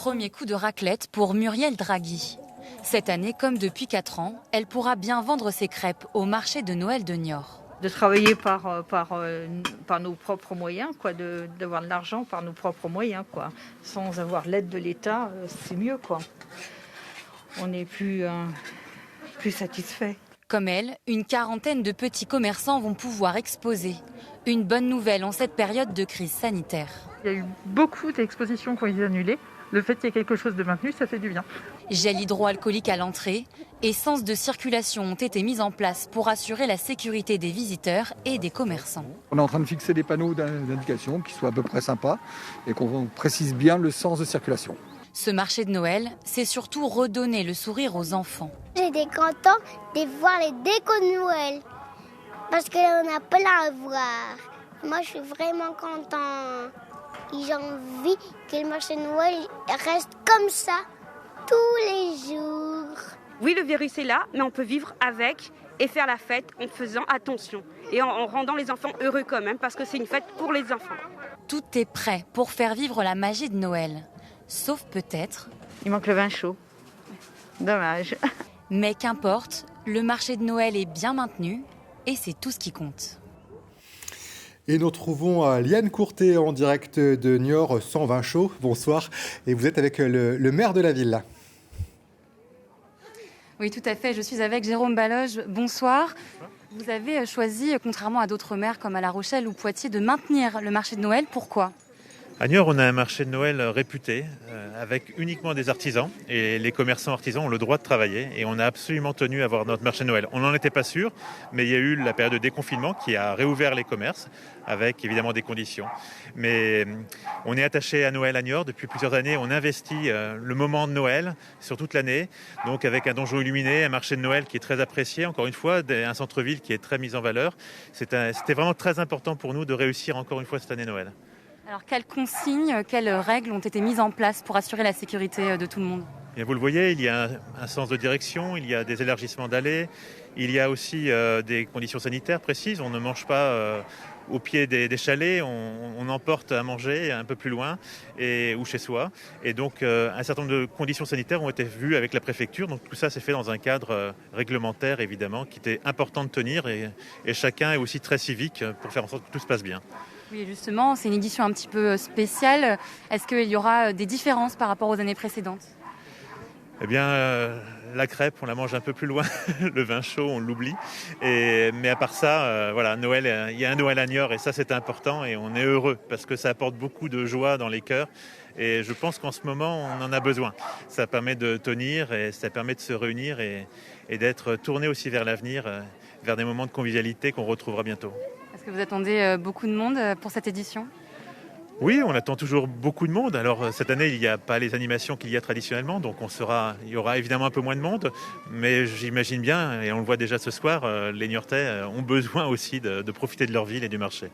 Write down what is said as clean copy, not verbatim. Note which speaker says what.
Speaker 1: Premier coup de raclette pour Muriel Draghi. Cette année, comme depuis 4 ans, elle pourra bien vendre ses crêpes au marché de Noël de Niort.
Speaker 2: De travailler par nos propres moyens, d'avoir de l'argent par nos propres moyens, sans avoir l'aide de l'État, c'est mieux, On est plus satisfait.
Speaker 1: Comme elle, une quarantaine de petits commerçants vont pouvoir exposer. Une bonne nouvelle en cette période de crise sanitaire.
Speaker 3: Il y a eu beaucoup d'expositions qui ont été annulées. Le fait qu'il y ait quelque chose de maintenu, ça fait du bien.
Speaker 1: Gel hydroalcoolique à l'entrée et sens de circulation ont été mis en place pour assurer la sécurité des visiteurs et des commerçants.
Speaker 4: On est en train de fixer des panneaux d'indication qui soient à peu près sympas et qu'on précise bien le sens de circulation.
Speaker 1: Ce marché de Noël, c'est surtout redonner le sourire aux enfants.
Speaker 5: J'étais content de voir les décos de Noël parce qu'on a plein à voir. Moi, je suis vraiment content. Et j'ai envie que le marché de Noël reste comme ça tous les jours.
Speaker 6: Oui, le virus est là, mais on peut vivre avec et faire la fête en faisant attention et en rendant les enfants heureux quand même, parce que c'est une fête pour les enfants.
Speaker 1: Tout est prêt pour faire vivre la magie de Noël. Sauf peut-être...
Speaker 2: Il manque le vin chaud. Dommage.
Speaker 1: Mais qu'importe, le marché de Noël est bien maintenu et c'est tout ce qui compte.
Speaker 7: Et nous retrouvons Liane Courtet en direct de Niort, sans vin chaud. Bonsoir. Et vous êtes avec le maire de la ville, là.
Speaker 1: Oui, tout à fait. Je suis avec Jérôme Baloge. Bonsoir. Vous avez choisi, contrairement à d'autres maires comme à La Rochelle ou Poitiers, de maintenir le marché de Noël. Pourquoi ?
Speaker 8: À Niort, on a un marché de Noël réputé, avec uniquement des artisans. Et les commerçants artisans ont le droit de travailler. Et on a absolument tenu à avoir notre marché de Noël. On n'en était pas sûr, mais il y a eu la période de déconfinement qui a réouvert les commerces, avec évidemment des conditions. Mais on est attaché à Noël à Niort depuis plusieurs années. On investit le moment de Noël sur toute l'année. Donc avec un donjon illuminé, un marché de Noël qui est très apprécié. Encore une fois, un centre-ville qui est très mis en valeur. C'était vraiment très important pour nous de réussir encore une fois cette année Noël.
Speaker 1: Alors, quelles consignes, quelles règles ont été mises en place pour assurer la sécurité de tout le monde ?
Speaker 8: Et vous le voyez, il y a un sens de direction, il y a des élargissements d'allées, il y a aussi des conditions sanitaires précises. On ne mange pas au pied des chalets, on emporte à manger un peu plus loin ou chez soi. Et donc, un certain nombre de conditions sanitaires ont été vues avec la préfecture. Donc, tout ça s'est fait dans un cadre réglementaire, évidemment, qui était important de tenir. Et chacun est aussi très civique pour faire en sorte que tout se passe bien.
Speaker 1: Oui, justement, c'est une édition un petit peu spéciale. Est-ce qu'il y aura des différences par rapport aux années précédentes ?
Speaker 8: Eh bien, la crêpe, on la mange un peu plus loin. Le vin chaud, on l'oublie. Mais à part ça, voilà, Noël, il y a un Noël à Niort et ça, c'est important et on est heureux parce que ça apporte beaucoup de joie dans les cœurs. Et je pense qu'en ce moment, on en a besoin. Ça permet de tenir et ça permet de se réunir et d'être tourné aussi vers l'avenir, vers des moments de convivialité qu'on retrouvera bientôt.
Speaker 1: Est-ce que vous attendez beaucoup de monde pour cette édition ?
Speaker 8: Oui, on attend toujours beaucoup de monde. Alors cette année, il n'y a pas les animations qu'il y a traditionnellement, donc il y aura évidemment un peu moins de monde. Mais j'imagine bien, et on le voit déjà ce soir, les Niortais ont besoin aussi de profiter de leur ville et du marché.